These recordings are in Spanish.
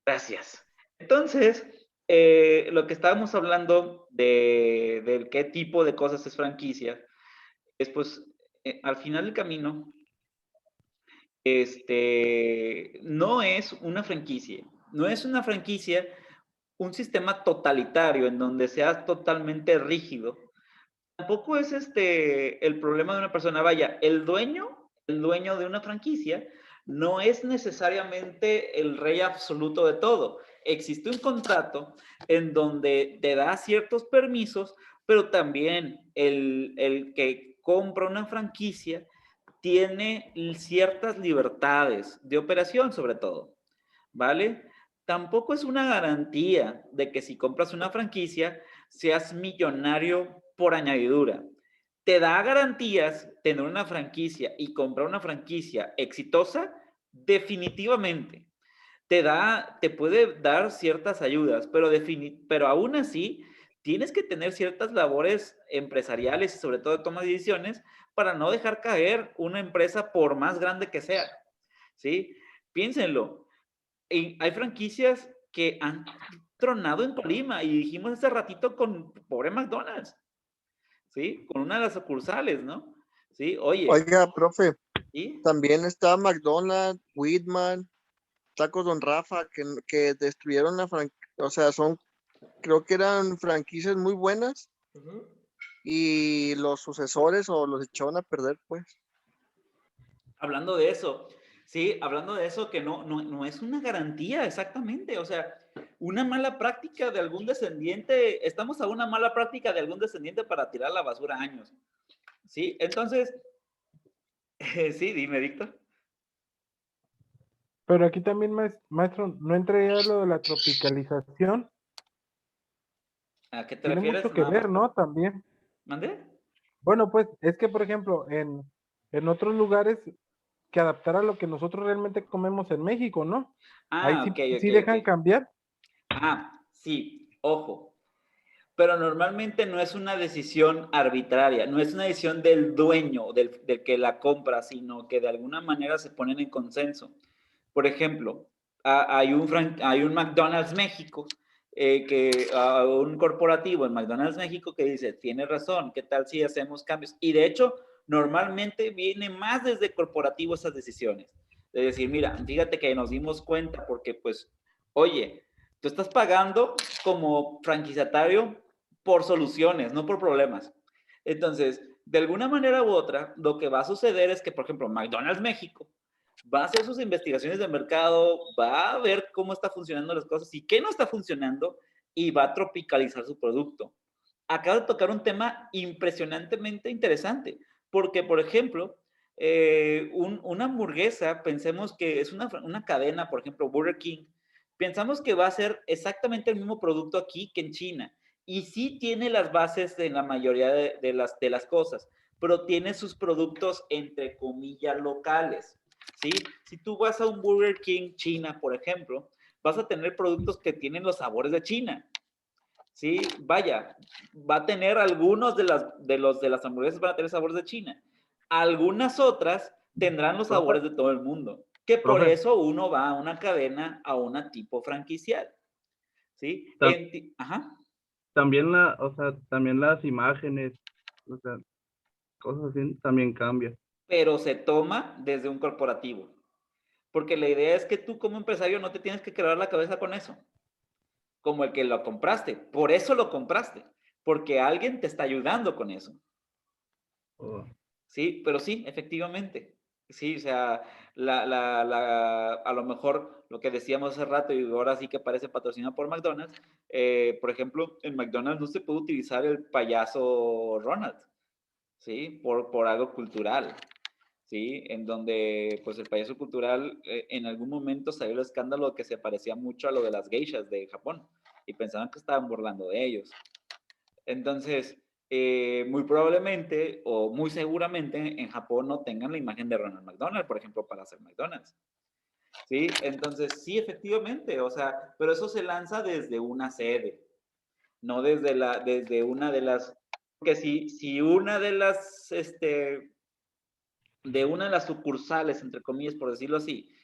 Gracias. Entonces, lo que estábamos hablando de qué tipo de cosas es franquicia, es pues, al final del camino, no es una franquicia. No es una franquicia un sistema totalitario en donde seas totalmente rígido. Tampoco es el problema de una persona. Vaya, el dueño de una franquicia, no es necesariamente el rey absoluto de todo. Existe un contrato en donde te da ciertos permisos, pero también el que compra una franquicia tiene ciertas libertades de operación, sobre todo, ¿vale? Tampoco es una garantía de que si compras una franquicia seas millonario por añadidura. Te da garantías tener una franquicia y comprar una franquicia exitosa, definitivamente. Te puede dar ciertas ayudas, pero aún así tienes que tener ciertas labores empresariales y sobre todo de toma de decisiones para no dejar caer una empresa por más grande que sea, ¿sí? Piénsenlo, hay franquicias que han tronado en Colima y dijimos hace ratito con pobre McDonald's, ¿sí? Con una de las sucursales, ¿no? Sí, oye, Oiga, profe, ¿sí? también está McDonald's, Whitman, Tacos Don Rafa, que destruyeron la franquicia, o sea, creo que eran franquicias muy buenas Ujú. y los sucesores o los echaron a perder, pues. Hablando de eso, sí, hablando de eso, que no es una garantía exactamente, o sea, una mala práctica de algún descendiente, estamos a una mala práctica de algún descendiente para tirar la basura años, ¿sí? Entonces, sí, dime, Víctor, Pero aquí también, maestro, no entraría lo de la tropicalización. ¿a qué te Tiene refieres? mucho que Nada más, ver, ¿no? También. ¿mandé? Bueno, pues es que, por ejemplo, en otros lugares que adaptar a lo que nosotros realmente comemos en México, ¿no? Ahí Ah, sí, ok, ok, sí ok. dejan cambiar. Sí, ojo, pero normalmente no es una decisión arbitraria, no es una decisión del dueño, del que la compra, sino que de alguna manera se ponen en consenso. Por ejemplo, hay un McDonald's México, un corporativo en McDonald's México que dice, tiene razón, ¿qué tal si hacemos cambios? Y de hecho, normalmente viene más desde corporativo esas decisiones. De decir, mira, fíjate que nos dimos cuenta porque pues, oye, tú estás pagando como franquiciatario por soluciones, no por problemas. Entonces, de alguna manera u otra, lo que va a suceder es que, por ejemplo, McDonald's México va a hacer sus investigaciones de mercado, va a ver cómo está funcionando las cosas y qué no está funcionando y va a tropicalizar su producto. Acabo de tocar un tema impresionantemente interesante, porque, por ejemplo, una hamburguesa, pensemos que es una cadena, por ejemplo, Burger King, pensamos que va a ser exactamente el mismo producto aquí que en China. Y sí tiene las bases de la mayoría de las cosas, pero tiene sus productos entre comillas locales. ¿Sí? Si tú vas a un Burger King China, por ejemplo, vas a tener productos que tienen los sabores de China. Sí, vaya, va a tener algunos de las hamburguesas van a tener sabores de China. Algunas otras tendrán los Profe, sabores de todo el mundo. Que por profe, eso uno va a una cadena, a una tipo franquicial. ¿Sí? Ta- Ajá. También o sea, también las imágenes, o sea, cosas así también cambian. Pero se toma desde un corporativo. Porque la idea es que tú como empresario no te tienes que quebrar la cabeza con eso. Como el que lo compraste. Por eso lo compraste. Porque alguien te está ayudando con eso. O- Sí, pero sí, efectivamente. Sí, o sea, a lo mejor lo que decíamos hace rato y ahora sí que parece patrocinado por McDonald's, por ejemplo, en McDonald's no se puede utilizar el payaso Ronald, ¿sí? Por algo cultural, ¿sí? En donde, pues el payaso cultural en algún momento salió el escándalo que se parecía mucho a lo de las geishas de Japón y pensaban que estaban burlando de ellos. Entonces, muy probablemente o muy seguramente en Japón no tengan la imagen de Ronald McDonald, por ejemplo, para hacer McDonald's. ¿Sí? Entonces, sí, efectivamente, o sea, pero eso se lanza desde una sede, no desde una de las, que si una de una de las sucursales, entre comillas, por decirlo así,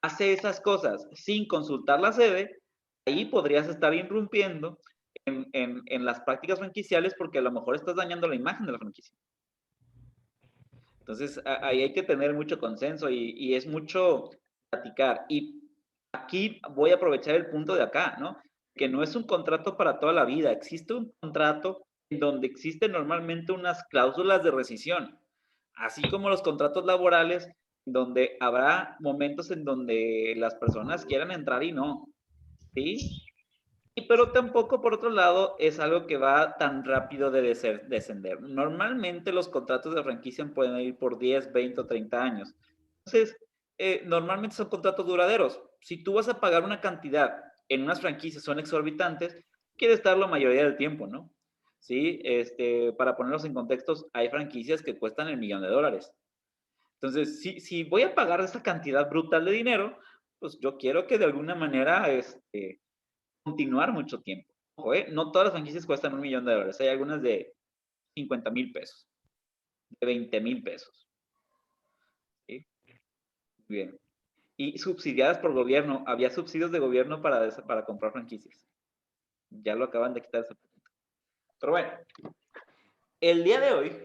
hace esas cosas sin consultar la sede, ahí podrías estar irrumpiendo en las prácticas franquiciales porque a lo mejor estás dañando la imagen de la franquicia. Entonces, ahí hay que tener mucho consenso y es mucho platicar. Y aquí voy a aprovechar el punto de acá, ¿no? Que no es un contrato para toda la vida. Existe un contrato en donde existen normalmente unas cláusulas de rescisión, así como los contratos laborales, donde habrá momentos en donde las personas quieran entrar y no, ¿sí? Pero tampoco, por otro lado, es algo que va tan rápido de descender. Normalmente los contratos de franquicia pueden ir por 10, 20 o 30 años. Entonces, normalmente son contratos duraderos. Si tú vas a pagar una cantidad en unas franquicias son exorbitantes, quieres estar la mayoría del tiempo, ¿no? Sí, para ponerlos en contextos, hay franquicias que cuestan el $1,000,000. Entonces, si voy a pagar esa cantidad brutal de dinero, pues yo quiero que de alguna manera, continuar mucho tiempo. Ojo, no todas las franquicias cuestan $1,000,000. Hay algunas de 50,000 pesos, de 20,000 pesos. ¿Sí? Bien. Y subsidiadas por gobierno. Había subsidios de gobierno para comprar franquicias. Ya lo acaban de quitar ese punto. Pero bueno, el día de hoy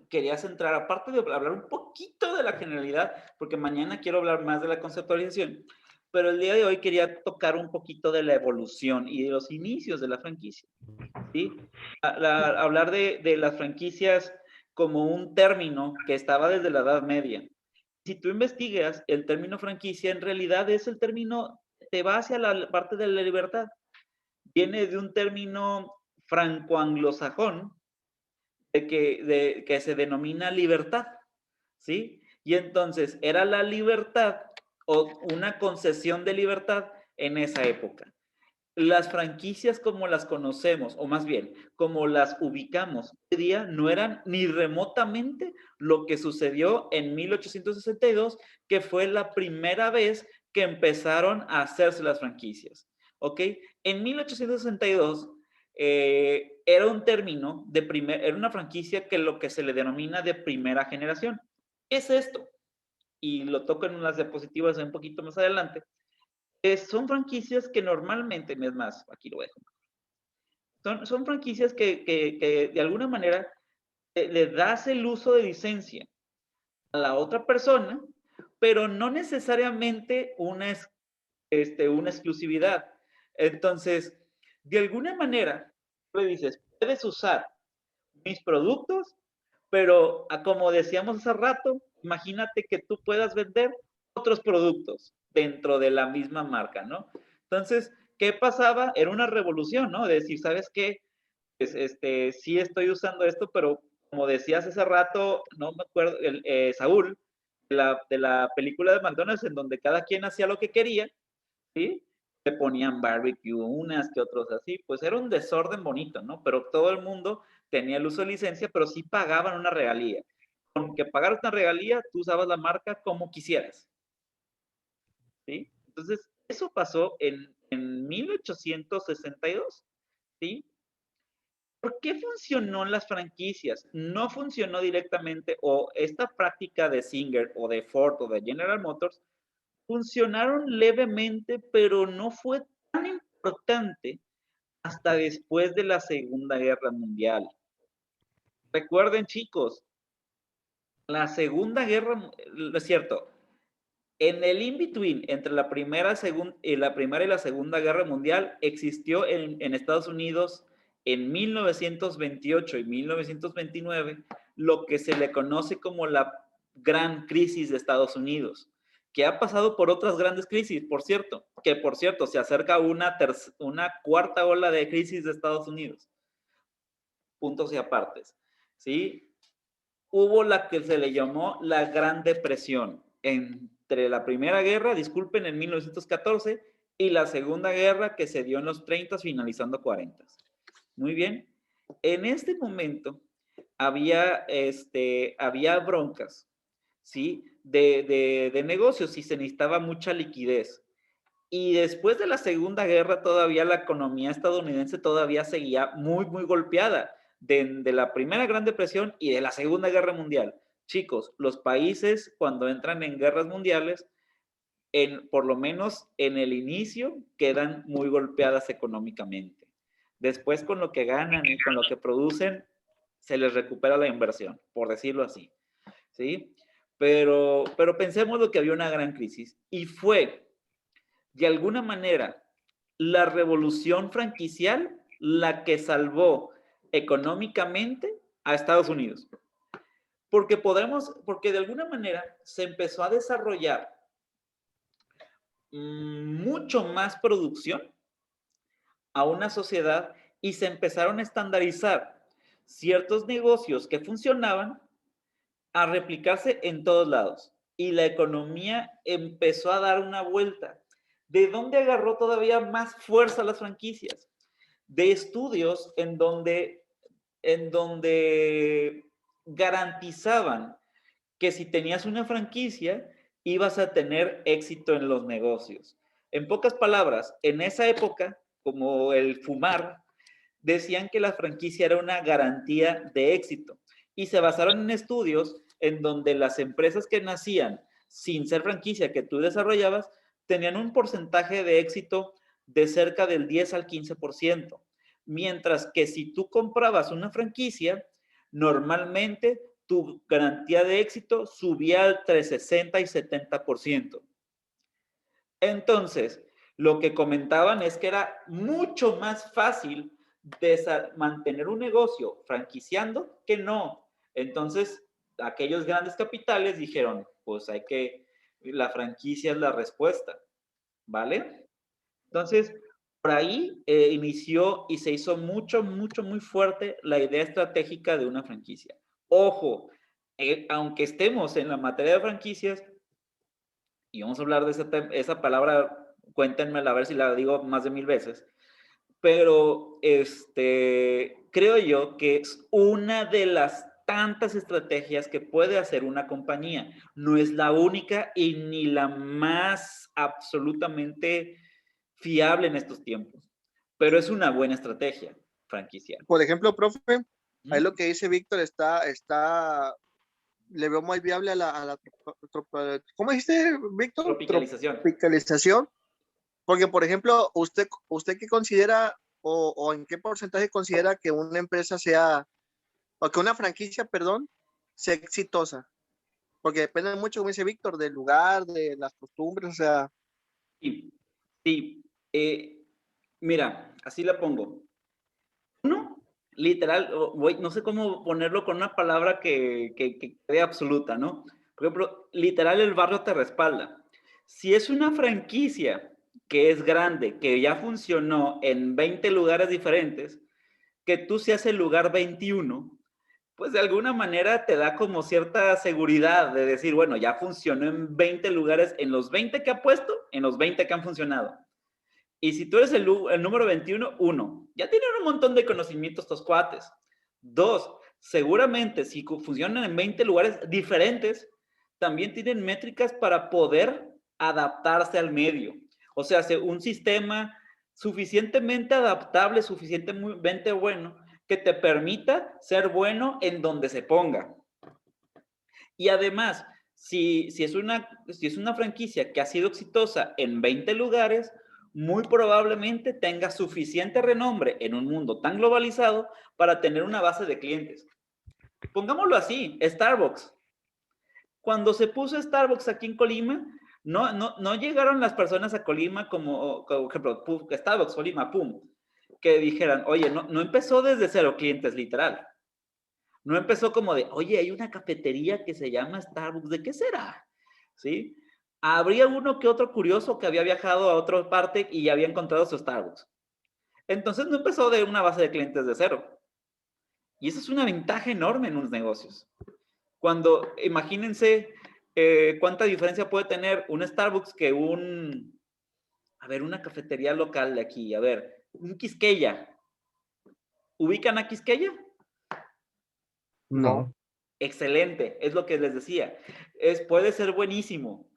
quería centrar, aparte de hablar un poquito de la generalidad, porque mañana quiero hablar más de la conceptualización, pero el día de hoy quería tocar un poquito de la evolución y de los inicios de la franquicia, ¿sí? Hablar de las franquicias como un término que estaba desde la Edad Media. Si tú investigas, el término franquicia en realidad es el término, te va hacia la parte de la libertad. Viene de un término franco-anglosajón que se denomina libertad, ¿sí? Y entonces era la libertad o una concesión de libertad en esa época. Las franquicias como las conocemos, o más bien, como las ubicamos hoy día, no eran ni remotamente lo que sucedió en 1862, que fue la primera vez que empezaron a hacerse las franquicias, ¿ok? En 1862 era un término era una franquicia que lo que se le denomina de primera generación. ¿Qué es esto? Y lo toco en unas diapositivas un poquito más adelante. Son franquicias que normalmente, es más, aquí lo dejo. Son franquicias que de alguna manera le das el uso de licencia a la otra persona, pero no necesariamente una exclusividad. Entonces, de alguna manera, le dices, puedes usar mis productos, pero como decíamos hace rato, imagínate que tú puedas vender otros productos dentro de la misma marca, ¿no? Entonces, ¿qué pasaba? Era una revolución, ¿no? De decir, ¿sabes qué? Pues, sí estoy usando esto, pero como decías hace rato, no me acuerdo, Saúl, de la película de McDonald's, en donde cada quien hacía lo que quería, ¿sí? Se ponían barbecue, unas que otros así, pues era un desorden bonito, ¿no? Pero todo el mundo tenía el uso de licencia, pero sí pagaban una regalía. Con que pagaras una regalía, tú usabas la marca como quisieras, ¿sí? Entonces, eso pasó en 1862, ¿sí? ¿Por qué funcionó las franquicias? No funcionó directamente, o esta práctica de Singer o de Ford o de General Motors funcionaron levemente, pero no fue tan importante hasta después de la Segunda Guerra Mundial. Recuerden, chicos, la Segunda Guerra, es cierto, en el in-between entre la primera y la Segunda Guerra Mundial existió en Estados Unidos en 1928 y 1929 lo que se le conoce como la gran crisis de Estados Unidos, que ha pasado por otras grandes crisis, por cierto, se acerca una cuarta ola de crisis de Estados Unidos. Puntos y apartes, ¿sí? Hubo la que se le llamó la Gran Depresión entre la Primera Guerra, disculpen, en 1914, y la Segunda Guerra que se dio en los 30, finalizando 40. Muy bien. En este momento había broncas, ¿sí? De negocios y se necesitaba mucha liquidez. Y después de la Segunda Guerra todavía la economía estadounidense todavía seguía muy, muy golpeada de la Primera Gran Depresión y de la Segunda Guerra Mundial. chicos, los países cuando entran en guerras mundiales, por lo menos en el inicio, quedan muy golpeadas económicamente. Después, con lo que ganan y con lo que producen, se les recupera la inversión, por decirlo así, ¿sí? Pero pensemos lo que había una gran crisis y fue, de alguna manera, la revolución franquicial la que salvó económicamente a Estados Unidos. Porque de alguna manera se empezó a desarrollar mucho más producción a una sociedad y se empezaron a estandarizar ciertos negocios que funcionaban a replicarse en todos lados. Y la economía empezó a dar una vuelta. ¿De dónde agarró todavía más fuerza las franquicias? De estudios en donde garantizaban que si tenías una franquicia, ibas a tener éxito en los negocios. En pocas palabras, en esa época, como el fumar, decían que la franquicia era una garantía de éxito y se basaron en estudios en donde las empresas que nacían sin ser franquicia que tú desarrollabas tenían un porcentaje de éxito de cerca del 10 al 15%, mientras que si tú comprabas una franquicia, normalmente tu garantía de éxito subía entre 60 y 70%. Entonces, lo que comentaban es que era mucho más fácil mantener un negocio franquiciando que no. Entonces, aquellos grandes capitales dijeron, pues la franquicia es la respuesta, ¿vale? Entonces, por ahí inició y se hizo muy fuerte la idea estratégica de una franquicia. Ojo, aunque estemos en la materia de franquicias, y vamos a hablar de esa palabra, cuéntenmela a ver si la digo más de 1000 veces, pero creo yo que es una de las tantas estrategias que puede hacer una compañía. No es la única y ni la más absolutamente fiable en estos tiempos, pero es una buena estrategia franquiciar. Por ejemplo, profe, ahí lo que dice Víctor le veo muy viable a la ¿cómo dijiste, Víctor? Tropicalización. Porque, por ejemplo, ¿usted qué considera o en qué porcentaje considera que una empresa o que una franquicia, perdón, sea exitosa? Porque depende mucho, como dice Víctor, del lugar, de las costumbres, o sea. Sí. Mira, así la pongo. Uno, literal, no sé cómo ponerlo con una palabra que quede absoluta, ¿no? Por ejemplo, literal, el barrio te respalda. Si es una franquicia que es grande, que ya funcionó en 20 lugares diferentes, que tú seas el lugar 21, pues de alguna manera te da como cierta seguridad de decir, bueno, ya funcionó en 20 lugares, en los 20 que ha puesto, en los 20 que han funcionado. Y si tú eres el número 21, ya tienen un montón de conocimientos estos cuates. 2, seguramente si funcionan en 20 lugares diferentes, también tienen métricas para poder adaptarse al medio. O sea, un sistema suficientemente adaptable, suficientemente bueno, que te permita ser bueno en donde se ponga. Y además, si es una franquicia que ha sido exitosa en 20 lugares, muy probablemente tenga suficiente renombre en un mundo tan globalizado para tener una base de clientes. Pongámoslo así, Starbucks. Cuando se puso Starbucks aquí en Colima, no llegaron las personas a Colima como ejemplo, Starbucks Colima, pum, que dijeran, oye, no empezó desde cero clientes, literal. No empezó como de, oye, hay una cafetería que se llama Starbucks, ¿de qué será? ¿Sí? Habría uno que otro curioso que había viajado a otra parte y ya había encontrado su Starbucks. Entonces no empezó de una base de clientes de cero. Y eso es una ventaja enorme en unos negocios. Imagínense cuánta diferencia puede tener un Starbucks que una cafetería local de aquí, un Quisqueya. ¿Ubican a Quisqueya? No. Excelente, es lo que les decía. Puede ser buenísimo,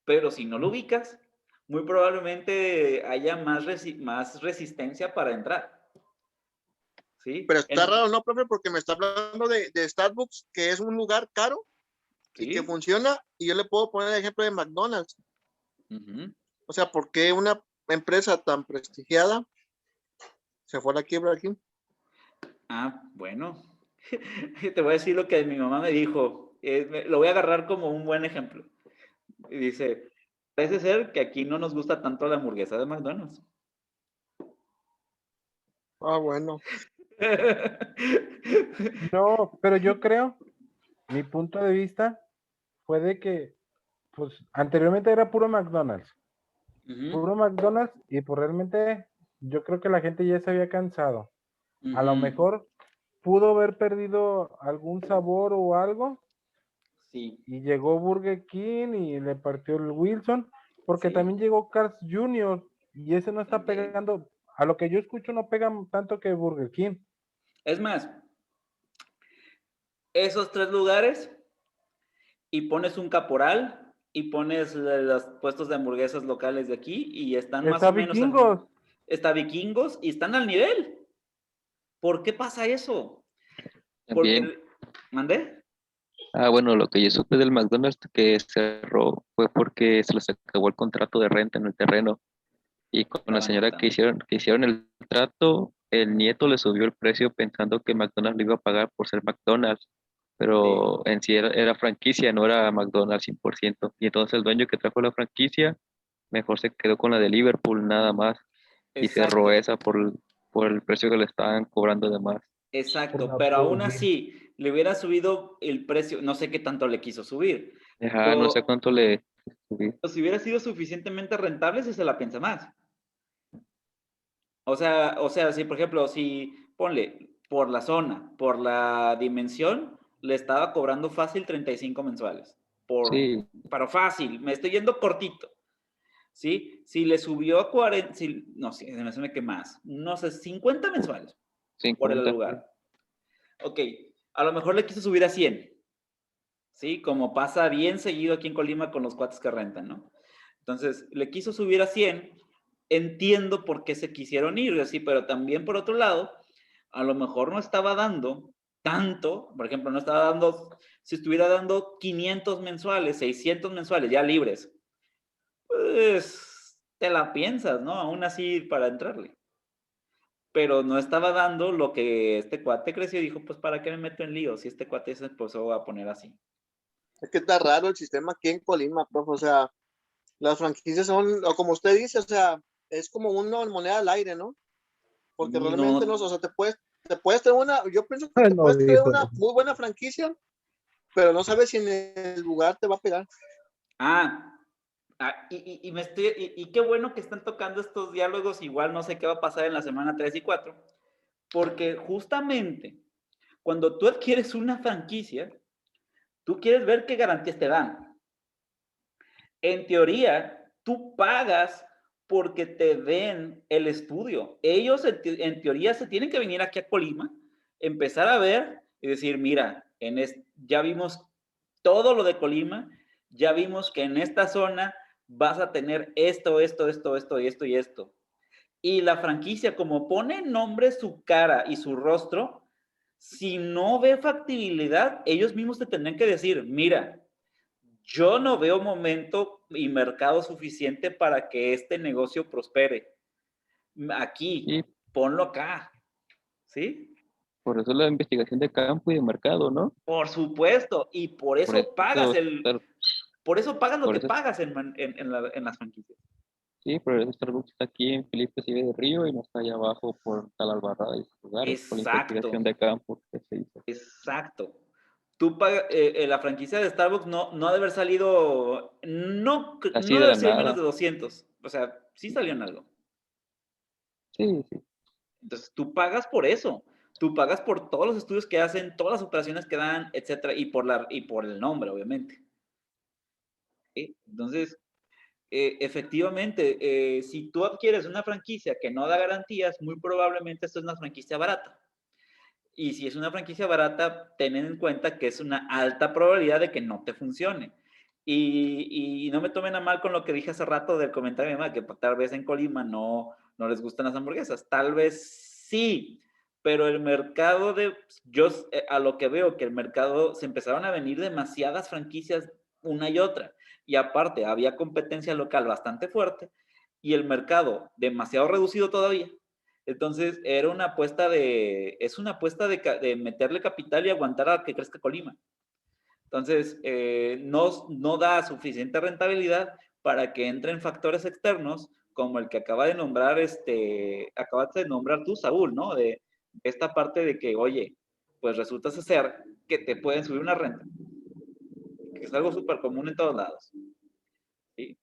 pero si no lo ubicas, muy probablemente haya más resistencia para entrar. ¿Sí? Pero está raro, ¿no, profe? Porque me está hablando de Starbucks, que es un lugar caro, y que Sí. funciona, y yo le puedo poner el ejemplo de McDonald's. Ujú. O sea, ¿por qué una empresa tan prestigiada se fue a la quiebra aquí? Ah, bueno. Te voy a decir lo que mi mamá me dijo. Lo voy a agarrar como un buen ejemplo. Y dice, parece ser que aquí no nos gusta tanto la hamburguesa de McDonald's. Ah, bueno. No, pero yo creo, mi punto de vista fue de que, pues, anteriormente era Ujú, puro McDonald's, y pues realmente yo creo que la gente ya se había cansado. A lo ujú. mejor pudo haber perdido algún sabor o algo, Sí, y llegó Burger King y le partió el Wilson, porque sí, también llegó Carl's Jr. y ese no está también. pegando, a lo que yo escucho no pega tanto que Burger King. Es más, esos tres lugares y pones un caporal y pones los puestos de hamburguesas locales de aquí y están más Está o menos al... Vikingos. Está Vikingos y están al nivel. ¿Por qué pasa eso? También, Porque... ¿Mandé? bueno, lo que yo supe del McDonald's que cerró fue porque se les acabó el contrato de renta en el terreno y con la Estaban señora rentando. que hicieron el trato, el nieto le subió el precio pensando que McDonald's le iba a pagar por ser McDonald's, Sí, pero en sí era franquicia, no era McDonald's 100%. Y entonces el dueño que trajo la franquicia mejor se quedó con la de Liverpool nada más y cerró exacto. esa por el precio que le estaban cobrando de más. Por Exacto, la pero aún Burger. así le hubiera subido el precio, no sé qué tanto le quiso subir, Ajá, no sé pero cuánto le subí. si hubiera sido suficientemente rentable, si se la piensa más. O sea, si por ejemplo, si ponle por la zona, por la dimensión, le estaba cobrando fácil 35 mensuales. Sí, Pero fácil, me estoy yendo cortito. ¿Sí? Si le subió a 40, no sé, se me hace que más, no sé, 50 mensuales por el 50. Sí. lugar. Ok, a lo mejor le quiso subir a 100. ¿Sí? Como pasa bien seguido aquí en Colima con los cuates que rentan, ¿no? Entonces, le quiso subir a 100, entiendo por qué se quisieron ir, así, pero también por otro lado, a lo mejor no estaba dando tanto, por ejemplo, no estaba dando, si estuviera dando 500 mensuales, 600 mensuales, ya libres, pues te la piensas, ¿no? Aún así para entrarle. Pero no estaba dando lo que este cuate creció y dijo, pues ¿para qué me meto en lío si este cuate se empezó a poner así? Es que está raro el sistema aquí en Colima, profe. O sea, las franquicias son, o como usted dice, o sea, es como una moneda al aire, ¿no? Porque realmente no, No. o sea, te puedes traer una, yo pienso que te No puedes traer dijo una eso. muy buena franquicia, pero no sabes si en el lugar te va a pegar. Ah, y me estoy, y qué bueno que están tocando estos diálogos, igual no sé qué va a pasar en la semana 3 y 4, porque justamente cuando tú adquieres una franquicia, tú quieres ver qué garantías te dan. En teoría, tú pagas porque te den el estudio. Ellos en teoría se tienen que venir aquí a Colima, empezar a ver y decir, mira, ya vimos todo lo de Colima, ya vimos que en esta zona vas a tener esto, esto, esto, esto y esto y esto. Y la franquicia, como pone en nombre su cara y su rostro, si no ve factibilidad, ellos mismos te tendrán que decir, mira, yo no veo momento y mercado suficiente para que este negocio prospere. Aquí, Y ponlo acá, ¿sí? por eso la investigación de campo y de mercado, ¿no? Por supuesto, y Por eso, por eso pagas lo por que eso, pagas en las franquicias. sí, por eso Starbucks está aquí en Felipe Sigue de Río y no está allá abajo por Talalbarra y esos lugares, por la Exacto, investigación de campo que se hizo. exacto. La franquicia de Starbucks no ha de haber salido, Así no de debe la ser menos nada. de 200. O sea, sí salió en algo. Sí, sí, Entonces, tú pagas por eso. Tú pagas por todos los estudios que hacen, todas las operaciones que dan, etcétera, y por el nombre, obviamente. ¿Sí? Entonces, efectivamente, si tú adquieres una franquicia que no da garantías, muy probablemente esto es una franquicia barata. Y si es una franquicia barata, ten en cuenta que es una alta probabilidad de que no te funcione. Y no me tomen a mal con lo que dije hace rato del comentario de mi mamá, que tal vez en Colima no les gustan las hamburguesas. Tal vez sí, pero el mercado yo a lo que veo que el mercado se empezaron a venir demasiadas franquicias una y otra, y aparte había competencia local bastante fuerte y el mercado demasiado reducido todavía. Entonces era una apuesta es una apuesta de meterle capital y aguantar a que crezca Colima. Entonces no da suficiente rentabilidad para que entren factores externos como el que acabas de nombrar tú, Saúl, ¿no? De esta parte de que, oye, pues resulta ser que te pueden subir una renta, que es algo súper común en todos lados. ¿Sí?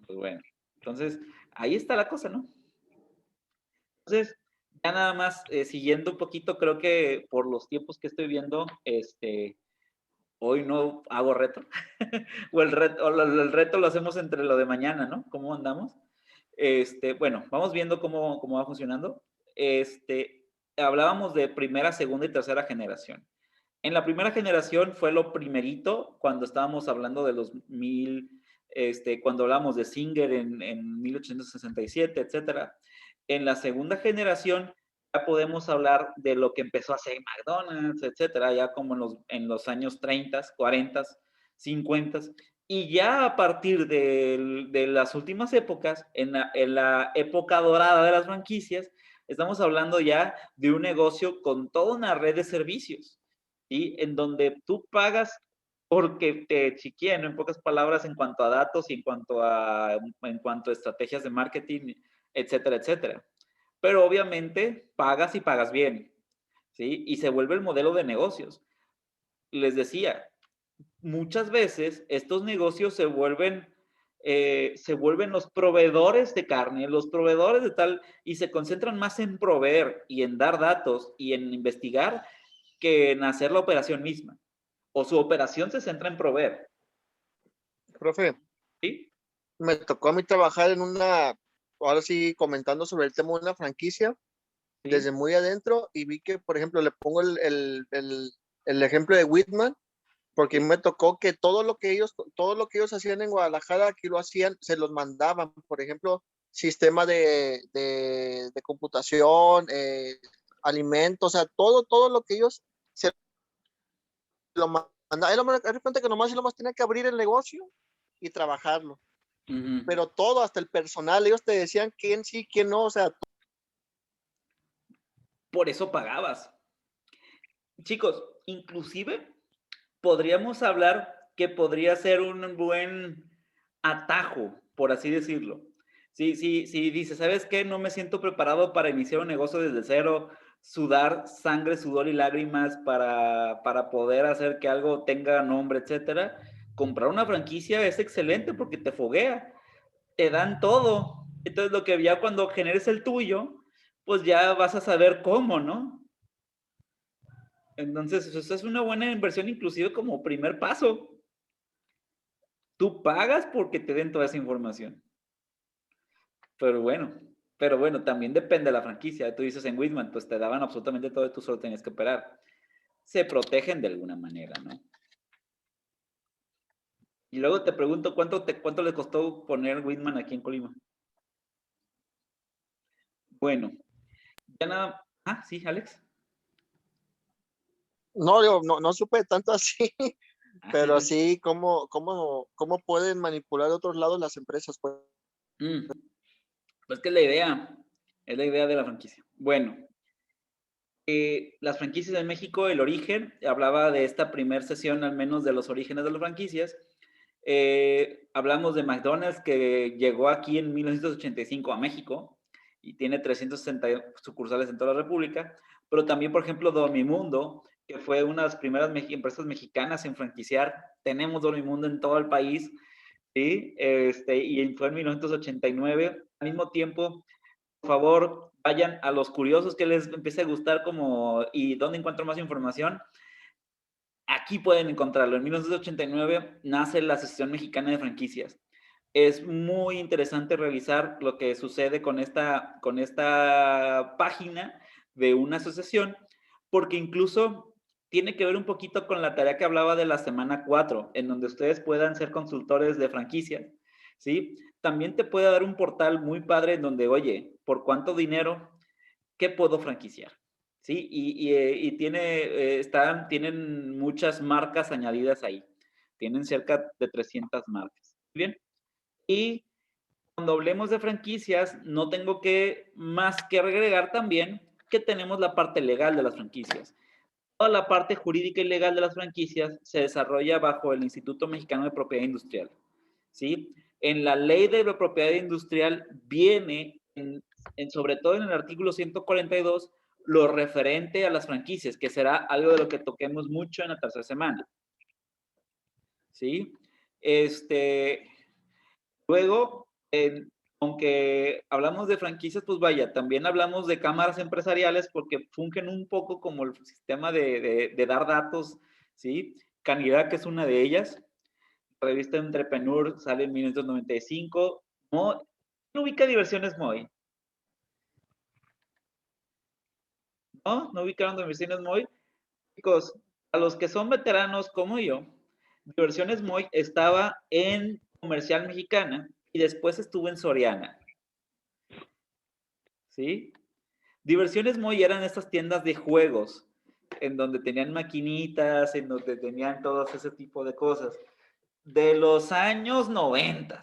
Pues bueno, entonces ahí está la cosa, ¿no? Entonces, ya nada más siguiendo un poquito, creo que por los tiempos que estoy viendo, hoy no hago reto, o el reto lo hacemos entre lo de mañana, ¿no? ¿Cómo andamos? Bueno, vamos viendo cómo va funcionando. Hablábamos de primera, segunda y tercera generación. En la primera generación fue lo primerito cuando estábamos hablando de los cuando hablamos de Singer en 1867, etcétera. En la segunda generación ya podemos hablar de lo que empezó a hacer McDonald's, etcétera, ya como en los años 30, 40, 50. Y ya a partir de las últimas épocas, en la época dorada de las franquicias, estamos hablando ya de un negocio con toda una red de servicios, ¿sí? En donde tú pagas porque te chiqueen, en pocas palabras, en cuanto a datos y en cuanto a estrategias de marketing, etcétera, etcétera. Pero obviamente pagas y pagas bien, ¿sí? Y se vuelve el modelo de negocios. Les decía, muchas veces estos negocios se vuelven los proveedores de carne, los proveedores de tal, y se concentran más en proveer y en dar datos y en investigar que en hacer la operación misma. O su operación se centra en proveer. Profe, ¿Sí? me tocó a mí trabajar ahora sí, comentando sobre el tema de una franquicia, ¿Sí? desde muy adentro, y vi que, por ejemplo, le pongo el ejemplo de Whitman, porque me tocó que todo lo que ellos hacían en Guadalajara, aquí lo hacían, se los mandaban, por ejemplo, sistema de computación, alimentos, o sea, todo lo que ellos se lo mandaban. Era cuenta que nomás tenía que abrir el negocio y trabajarlo. Uh-huh. Pero todo, hasta el personal, ellos te decían quién sí, quién no, o sea. Por eso pagabas. Chicos, inclusive podríamos hablar que podría ser un buen atajo, por así decirlo. Sí, dices, ¿sabes qué? No me siento preparado para iniciar un negocio desde cero, sudar sangre, sudor y lágrimas para poder hacer que algo tenga nombre, etcétera. Comprar una franquicia es excelente porque te foguea, te dan todo. Entonces, lo que ya cuando generes el tuyo, pues ya vas a saber cómo, ¿no? Entonces, eso es una buena inversión, inclusive como primer paso. Tú pagas porque te den toda esa información. Pero bueno, también depende de la franquicia. Tú dices en Whitman, pues te daban absolutamente todo y tú solo tenías que operar. Se protegen de alguna manera, ¿no? Y luego te pregunto, ¿cuánto le costó poner Whitman aquí en Colima? Bueno, ya nada. Ah, sí, Alex. No, no supe tanto así, pero sí cómo pueden manipular de otros lados las empresas, pues. Pues que es la idea de la franquicia. Bueno, las franquicias de México, el origen, hablaba de esta primera sesión al menos de los orígenes de las franquicias. Hablamos de McDonald's, que llegó aquí en 1985 a México y tiene 360 sucursales en toda la República, pero también, por ejemplo, Dormimundo, que fue una de las primeras empresas mexicanas en franquiciar. Tenemos Dormimundo en todo el país, ¿sí? Y fue en 1989. Al mismo tiempo, por favor, vayan a los curiosos que les empiece a gustar y dónde encuentro más información. Aquí pueden encontrarlo. En 1989 nace la Asociación Mexicana de Franquicias. Es muy interesante revisar lo que sucede con esta página de una asociación, porque incluso tiene que ver un poquito con la tarea que hablaba de la semana 4, en donde ustedes puedan ser consultores de franquicias, ¿sí? También te puede dar un portal muy padre en donde, oye, ¿por cuánto dinero ¿qué puedo franquiciar? ¿Sí? Y tienen muchas marcas añadidas ahí. Tienen cerca de 300 marcas. Bien. Y cuando hablemos de franquicias, no tengo más que agregar también que tenemos la parte legal de las franquicias. Toda la parte jurídica y legal de las franquicias se desarrolla bajo el Instituto Mexicano de Propiedad Industrial. ¿Sí? En la ley de la propiedad industrial viene, sobre todo en el artículo 142, lo referente a las franquicias, que será algo de lo que toquemos mucho en la tercera semana. ¿Sí? Luego, aunque hablamos de franquicias, pues vaya, también hablamos de cámaras empresariales porque fungen un poco como el sistema de dar datos, ¿sí? Canidad, que es una de ellas. La revista Entrepreneur sale en 1995. ¿No ubica Diversiones Moy? ¿No? ¿No ubicaron Diversiones Moy? Chicos, a los que son veteranos como yo, Diversiones Moy estaba en Comercial Mexicana y después estuvo en Soriana. ¿Sí? Diversiones Moy eran estas tiendas de juegos, en donde tenían maquinitas, en donde tenían todo ese tipo de cosas. De los años 90.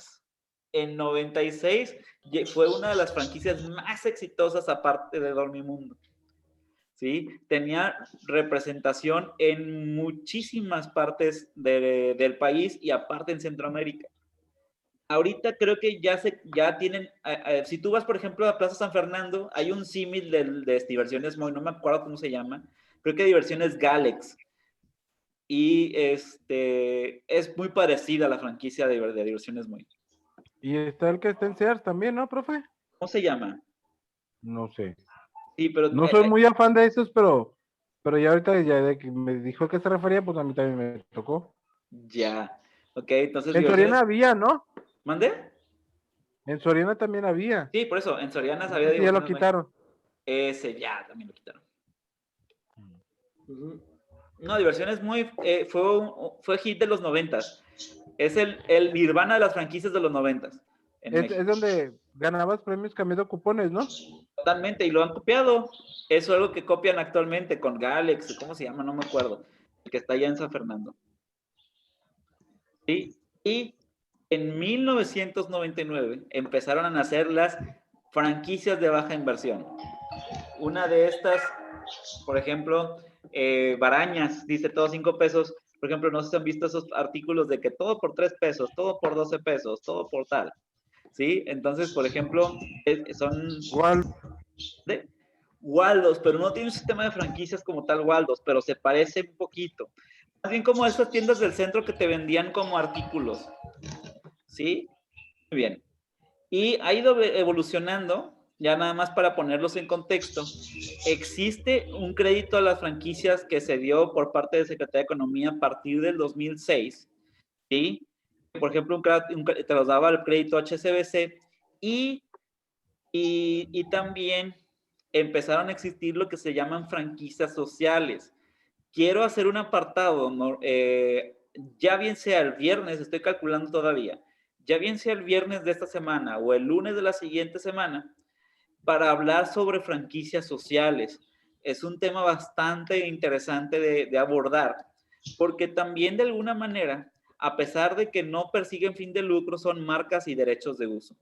En 96 fue una de las franquicias más exitosas aparte de Dormimundo. ¿Sí? Tenía representación en muchísimas partes del país y aparte en Centroamérica. Ahorita creo que ya tienen, si tú vas, por ejemplo, a Plaza San Fernando, hay un símil de Diversiones Moy, no me acuerdo cómo se llama, creo que Diversiones Galex. Y es muy parecida a la franquicia de Diversiones Moy. Y está el que está en Sears también, ¿no, profe? ¿Cómo se llama? No sé. Sí, pero no soy muy afán de esos, pero ya ahorita ya de que me dijo que se refería, pues a mí también me tocó. Ya, ok, entonces... En Soriana había, ¿no? ¿Mande? En Soriana también había. Sí, por eso, en Soriana había... Sí, ya lo quitaron. Ese ya, también lo quitaron. No, Diversiones Moy fue hit de los 90s. Es el Nirvana de las franquicias de los 90s. Es donde ganabas premios cambiando cupones, ¿no? Totalmente, y lo han copiado. Eso es algo que copian actualmente con Galex, ¿cómo se llama? No me acuerdo. El que está allá en San Fernando. ¿Sí? Y en 1999 empezaron a nacer las franquicias de baja inversión. Una de estas, por ejemplo, Barañas, dice todo 5 pesos. Por ejemplo, no sé si han visto esos artículos de que todo por 3 pesos, todo por 12 pesos, todo por tal. ¿Sí? Entonces, por ejemplo, son... Waldos, pero no tiene un sistema de franquicias como tal Waldos, pero se parece un poquito. Más bien como esas tiendas del centro que te vendían como artículos. ¿Sí? Muy bien. Y ha ido evolucionando, ya nada más para ponerlos en contexto. Existe un crédito a las franquicias que se dio por parte de Secretaría de Economía a partir del 2006. ¿Sí? Por ejemplo, te los daba el crédito HSBC y también empezaron a existir lo que se llaman franquicias sociales. Quiero hacer un apartado, ya bien sea el viernes, estoy calculando todavía, ya bien sea el viernes de esta semana o el lunes de la siguiente semana, para hablar sobre franquicias sociales. Es un tema bastante interesante de abordar, porque también de alguna manera, a pesar de que no persiguen fin de lucro, son marcas y derechos de uso.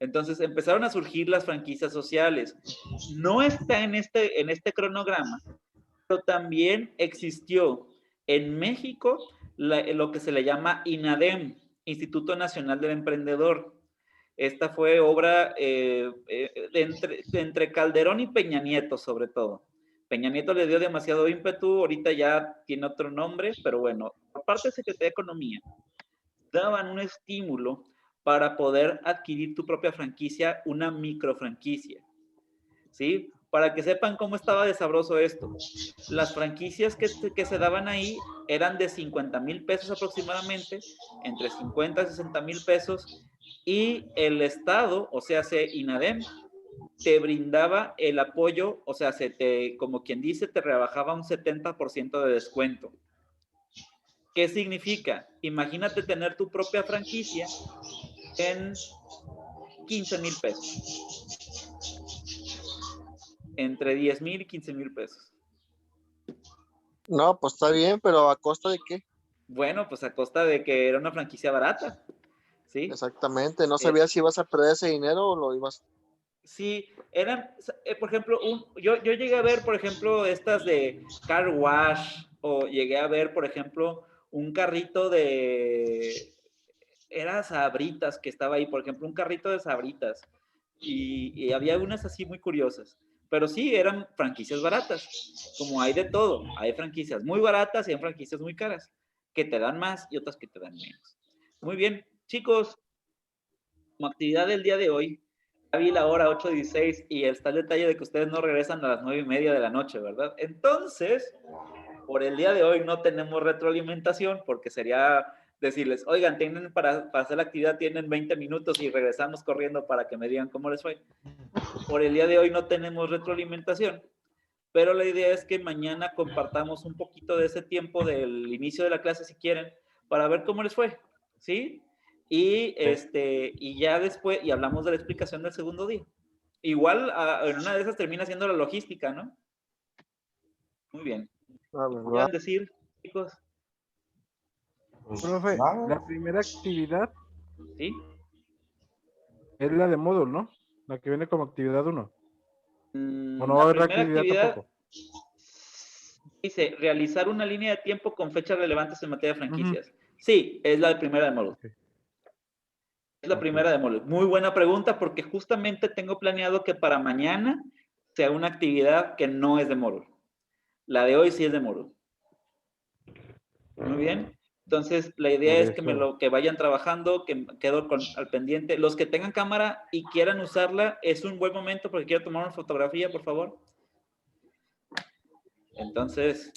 Entonces empezaron a surgir las franquicias sociales. No está en este cronograma, pero también existió en México lo que se le llama INADEM, Instituto Nacional del Emprendedor. Esta fue obra entre Calderón y Peña Nieto, sobre todo. Peña Nieto le dio demasiado ímpetu, ahorita ya tiene otro nombre, pero bueno, por parte de Secretaría de Economía, daban un estímulo para poder adquirir tu propia franquicia, una microfranquicia, ¿sí? Para que sepan cómo estaba de sabroso esto. Las franquicias que se daban ahí eran de 50,000 pesos aproximadamente, entre 50 y 60,000 pesos, y el Estado, o sea, INADEM, te brindaba el apoyo, o sea, como quien dice, te rebajaba un 70% de descuento. ¿Qué significa? Imagínate tener tu propia franquicia en 15,000 pesos. entre 10,000 y 15,000 pesos. No, pues está bien, pero ¿a costa de qué? Bueno, pues a costa de que era una franquicia barata, ¿sí? Exactamente, no sabía si ibas a perder ese dinero o lo ibas. Sí, eran, por ejemplo, yo llegué a ver, por ejemplo, estas de car wash, o llegué a ver, por ejemplo, un carrito era Sabritas que estaba ahí, por ejemplo, un carrito de Sabritas, y había unas así muy curiosas, pero sí, eran franquicias baratas, como hay de todo, hay franquicias muy baratas y hay franquicias muy caras, que te dan más y otras que te dan menos. Muy bien, chicos, como actividad del día de hoy, ya vi la hora 8:16 y está el detalle de que ustedes no regresan a las 9:30 de la noche, ¿verdad? Entonces, por el día de hoy no tenemos retroalimentación porque sería decirles, oigan, tienen para hacer la actividad, tienen 20 minutos y regresamos corriendo para que me digan cómo les fue. Por el día de hoy no tenemos retroalimentación, pero la idea es que mañana compartamos un poquito de ese tiempo del inicio de la clase si quieren, para ver cómo les fue, ¿sí? Y ya después, y hablamos de la explicación del segundo día. Igual en una de esas termina siendo la logística, ¿no? Muy bien. ¿Qué iban a decir, chicos? Profe, la primera actividad ¿Sí? es la de módulo, ¿no? La que viene como actividad 1. ¿O no va a La haber primera actividad tampoco? dice, realizar una línea de tiempo con fechas relevantes en materia de franquicias. Sí, es la primera de módulo. Okay. Es la primera de módulo. Muy buena pregunta porque justamente tengo planeado que para mañana sea una actividad que no es de módulo. La de hoy sí es de módulo. Muy bien. Entonces, la idea es que vayan trabajando, que quedo al pendiente. Los que tengan cámara y quieran usarla, es un buen momento porque quiero tomar una fotografía, por favor. Entonces,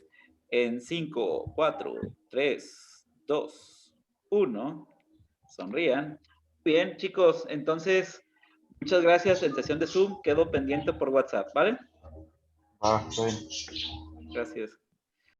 en 5, 4, 3, 2, 1, sonrían. Bien, chicos, entonces, muchas gracias. En sesión de Zoom quedo pendiente por WhatsApp, ¿vale? Está bien. Gracias.